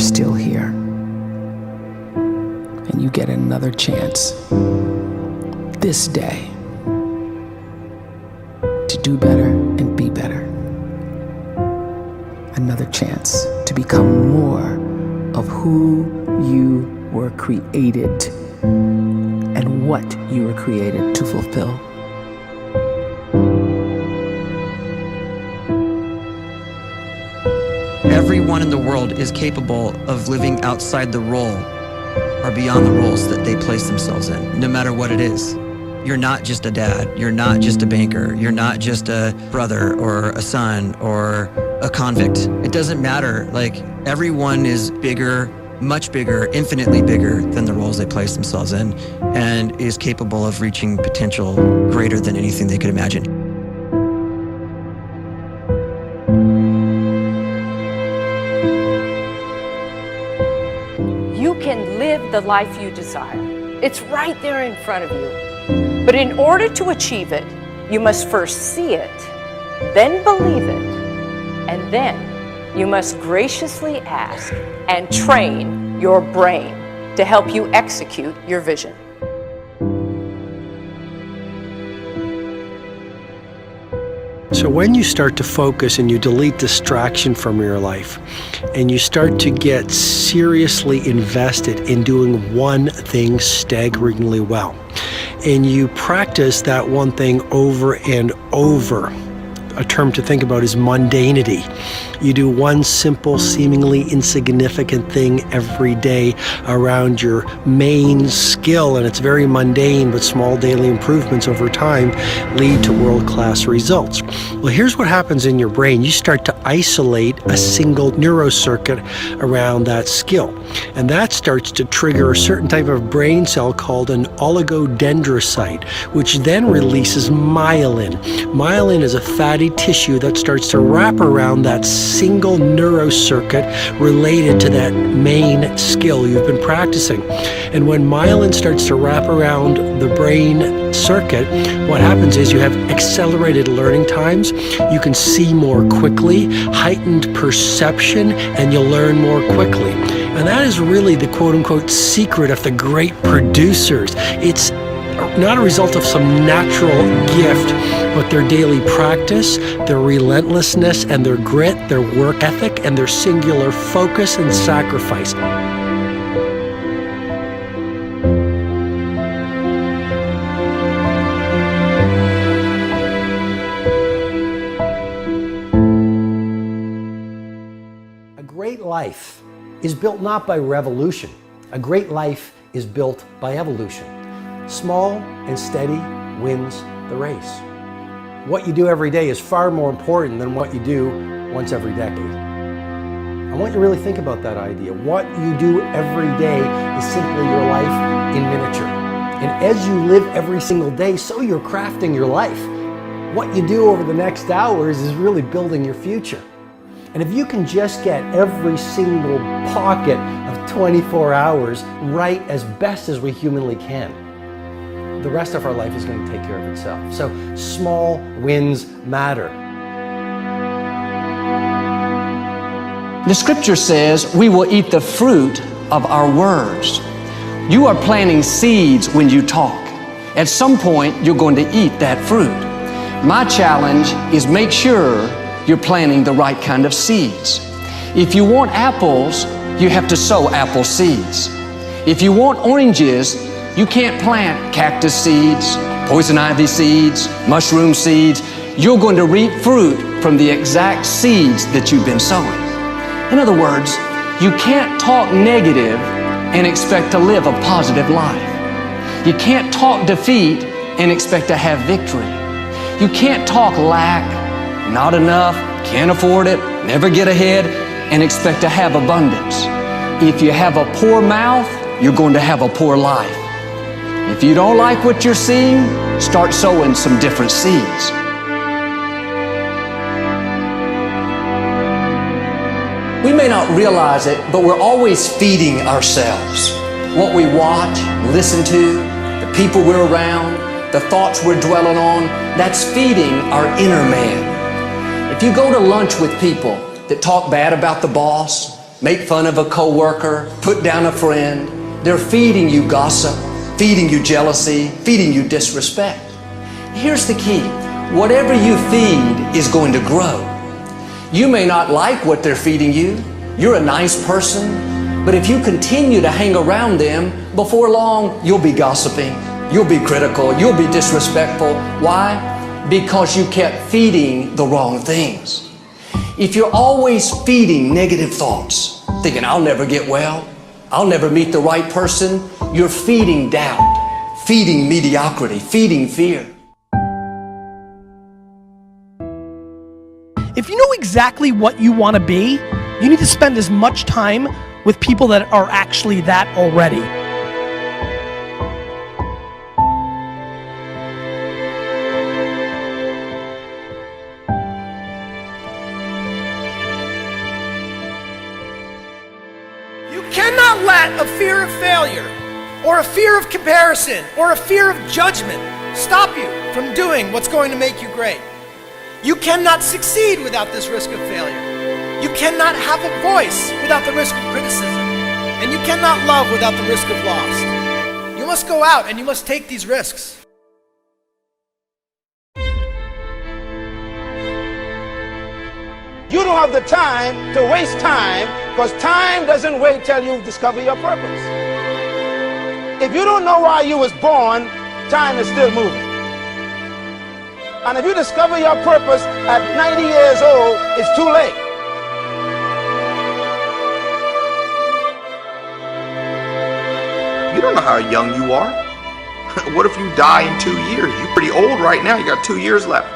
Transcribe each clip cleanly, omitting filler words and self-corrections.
still here. And you get another chance this day to do better and be better. Another chance to become more of who you were created and what you were created to fulfill. Everyone in the world is capable of living outside the role or beyond the roles that they place themselves in, no matter what it is. You're not just a dad, you're not just a banker, you're not just a brother or a son or a convict. It doesn't matter. Like, everyone is bigger, much bigger, infinitely bigger than the roles they place themselves in, and is capable of reaching potential greater than anything they could imagine. You can live the life you desire. It's right there in front of you. But in order to achieve it, you must first see it, then believe it, and then you must graciously ask and train your brain to help you execute your vision. So when you start to focus and you delete distraction from your life, and you start to get seriously invested in doing one thing staggeringly well, and you practice that one thing over and over, a term to think about is mundanity. You do one simple, seemingly insignificant thing every day around your main skill, and it's very mundane, but small daily improvements over time lead to world-class results. Well, here's what happens in your brain. You start to isolate a single neurocircuit around that skill, and that starts to trigger a certain type of brain cell called an oligodendrocyte, which then releases myelin. Myelin is a fatty tissue that starts to wrap around that single neurocircuit related to that main skill you've been practicing. And when myelin starts to wrap around the brain circuit, what happens is you have accelerated learning times, you can see more quickly, heightened perception, and you'll learn more quickly. And that is really the quote-unquote secret of the great producers. It's not a result of some natural gift, but their daily practice, their relentlessness and their grit, their work ethic, and their singular focus and sacrifice. A great life is built not by revolution. A great life is built by evolution. Small and steady wins the race. What you do every day is far more important than what you do once every decade. I want you to really think about that idea. What you do every day is simply your life in miniature. And as you live every single day, so you're crafting your life. What you do over the next hours is really building your future. And if you can just get every single pocket of 24 hours right as best as we humanly can, the rest of our life is going to take care of itself. So small wins matter. The scripture says we will eat the fruit of our words. You are planting seeds when you talk. At some point, you're going to eat that fruit. My challenge is make sure you're planting the right kind of seeds. If you want apples, you have to sow apple seeds. If you want oranges, you can't plant cactus seeds, poison ivy seeds, mushroom seeds. You're going to reap fruit from the exact seeds that you've been sowing. In other words, you can't talk negative and expect to live a positive life. You can't talk defeat and expect to have victory. You can't talk lack, not enough, can't afford it, never get ahead, and expect to have abundance. If you have a poor mouth, you're going to have a poor life. If you don't like what you're seeing, start sowing some different seeds. We may not realize it, but we're always feeding ourselves. What we watch, listen to, the people we're around, the thoughts we're dwelling on, that's feeding our inner man. If you go to lunch with people that talk bad about the boss, make fun of a coworker, put down a friend. They're feeding you gossip, feeding you jealousy, feeding you disrespect. Here's the key. Whatever you feed is going to grow. You may not like what they're feeding you. You're a nice person, but if you continue to hang around them, before long, you'll be gossiping, you'll be critical, you'll be disrespectful. Why? Because you kept feeding the wrong things. If you're always feeding negative thoughts, thinking, I'll never get well, I'll never meet the right person, you're feeding doubt, feeding mediocrity, feeding fear. If you know exactly what you want to be, you need to spend as much time with people that are actually that already. You cannot let a fear of failure, or a fear of comparison, or a fear of judgment stop you from doing what's going to make you great. You cannot succeed without this risk of failure. You cannot have a voice without the risk of criticism. And you cannot love without the risk of loss. You must go out and you must take these risks. You don't have the time to waste time, because time doesn't wait till you discover your purpose. If you don't know why you was born, time is still moving. And if you discover your purpose at 90 years old, it's too late. You don't know how young you are. What if you die in 2 years? You're pretty old right now. You got 2 years left.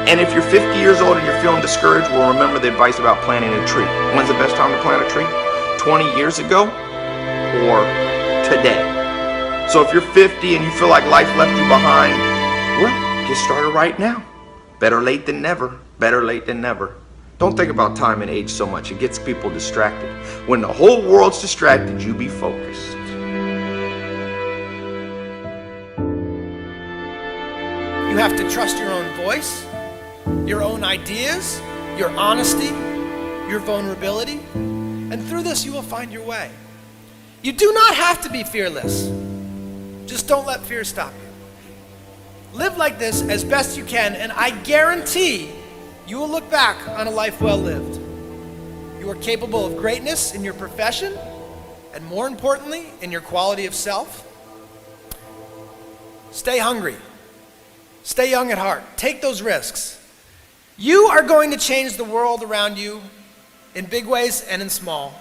And if you're 50 years old and you're feeling discouraged, well, remember the advice about planting a tree. When's the best time to plant a tree? 20 years ago or today? So if you're 50 and you feel like life left you behind, well, get started right now. Better late than never. Better late than never. Don't think about time and age so much. It gets people distracted. When the whole world's distracted, you be focused. You have to trust your own voice, your own ideas, your honesty, your vulnerability, and through this you will find your way. You do not have to be fearless. Just don't let fear stop you. Live like this as best you can, and I guarantee you will look back on a life well lived. You are capable of greatness in your profession, and more importantly, in your quality of self. Stay hungry. Stay young at heart. Take those risks. You are going to change the world around you in big ways and in small.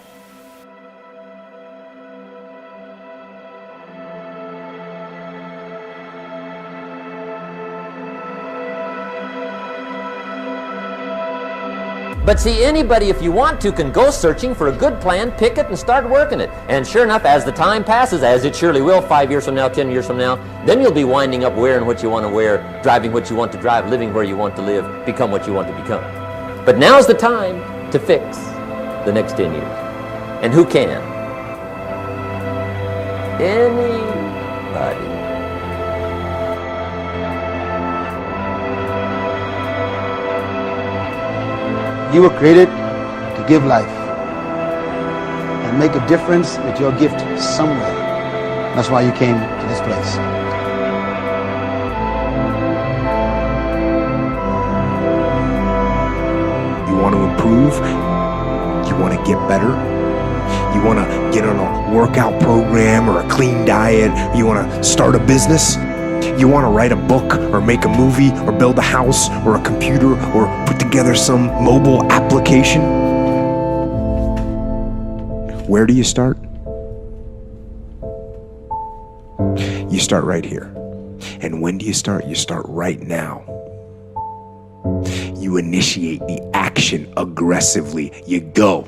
But see, anybody, if you want to, can go searching for a good plan, pick it, and start working it. And sure enough, as the time passes, as it surely will 5 years from now, 10 years from now, then you'll be winding up wearing what you want to wear, driving what you want to drive, living where you want to live, become what you want to become. But now's the time to fix the next 10 years. And who can? Anybody. You were created to give life and make a difference with your gift somewhere. That's why you came to this place. You want to improve? You want to get better? You want to get on a workout program or a clean diet? You want to start a business? You want to write a book or make a movie or build a house or a computer or put together some mobile application? Where do you start? You start right here. And when do you start? You start right now. You initiate the action aggressively. You go.